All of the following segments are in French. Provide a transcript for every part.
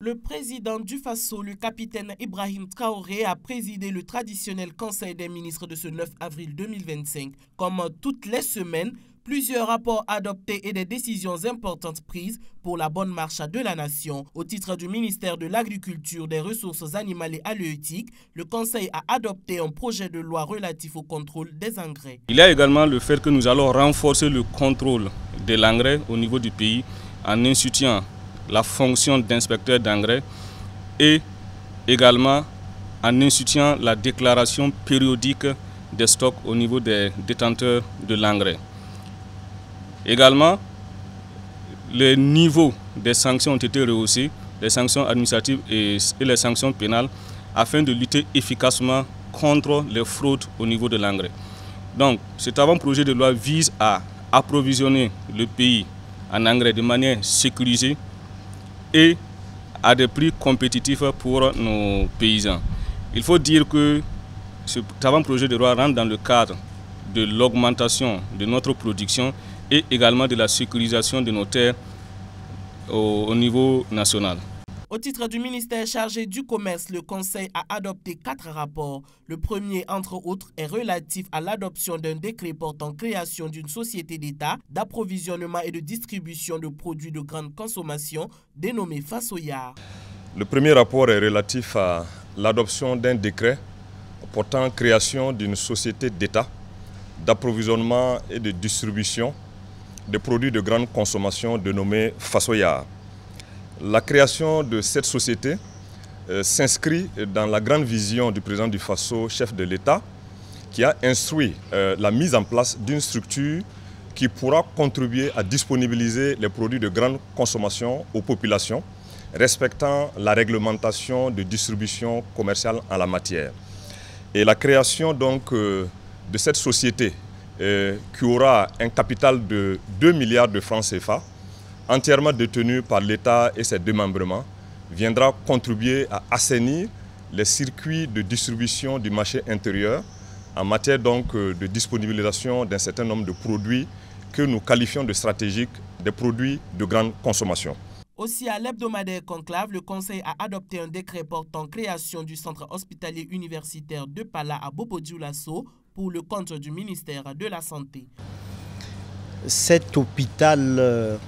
Le président du Faso, le capitaine Ibrahim Traoré, a présidé le traditionnel Conseil des ministres de ce 9 avril 2025. Comme toutes les semaines, plusieurs rapports adoptés et des décisions importantes prises pour la bonne marche de la nation. Au titre du ministère de l'Agriculture, des Ressources animales et halieutiques, le Conseil a adopté un projet de loi relatif au contrôle des engrais. Il y a également le fait que nous allons renforcer le contrôle de l'engrais au niveau du pays en instituant la fonction d'inspecteur d'engrais et également en instituant la déclaration périodique des stocks au niveau des détenteurs de l'engrais. Également, les niveaux des sanctions ont été rehaussés, les sanctions administratives et les sanctions pénales, afin de lutter efficacement contre les fraudes au niveau de l'engrais. Donc, cet avant-projet de loi vise à approvisionner le pays en engrais de manière sécurisée et à des prix compétitifs pour nos paysans. Il faut dire que cet avant-projet de loi rentre dans le cadre de l'augmentation de notre production et également de la sécurisation de nos terres au niveau national. Au titre du ministère chargé du commerce, le Conseil a adopté 4 rapports. Le premier, entre autres, est relatif à l'adoption d'un décret portant création d'une société d'État d'approvisionnement et de distribution de produits de grande consommation dénommée Fasoyar. Le premier rapport est relatif à l'adoption d'un décret portant création d'une société d'État d'approvisionnement et de distribution des produits de grande consommation dénommée Fasoyar. La création de cette société s'inscrit dans la grande vision du président du Faso, chef de l'État, qui a instruit la mise en place d'une structure qui pourra contribuer à disponibiliser les produits de grande consommation aux populations, respectant la réglementation de distribution commerciale en la matière. Et la création donc de cette société qui aura un capital de 2 milliards de francs CFA, entièrement détenu par l'État et ses démembrements, viendra contribuer à assainir les circuits de distribution du marché intérieur en matière donc de disponibilisation d'un certain nombre de produits que nous qualifions de stratégiques, des produits de grande consommation. Aussi, à l'hebdomadaire Conclave, le Conseil a adopté un décret portant création du centre hospitalier universitaire de Pala à Bobo-Dioulasso pour le compte du ministère de la Santé. Cet hôpital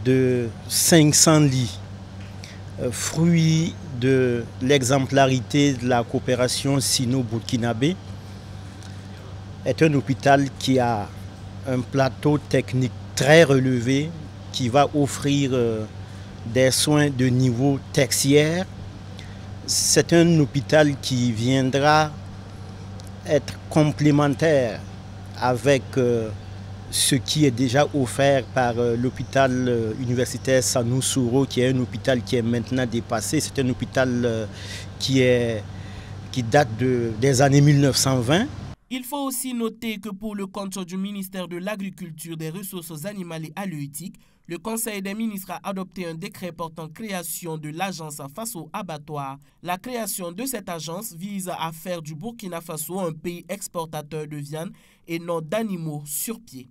de 500 lits, fruit de l'exemplarité de la coopération sino-burkinabé, est un hôpital qui a un plateau technique très relevé, qui va offrir des soins de niveau tertiaire. C'est un hôpital qui viendra être complémentaire avec ce qui est déjà offert par l'hôpital universitaire Sanou Souro, qui est un hôpital qui est maintenant dépassé. C'est un hôpital qui date des années 1920. Il faut aussi noter que pour le compte du ministère de l'Agriculture, des Ressources animales et halieutiques, le Conseil des ministres a adopté un décret portant création de l'agence Faso Abattoir. La création de cette agence vise à faire du Burkina Faso un pays exportateur de viande et non d'animaux sur pied.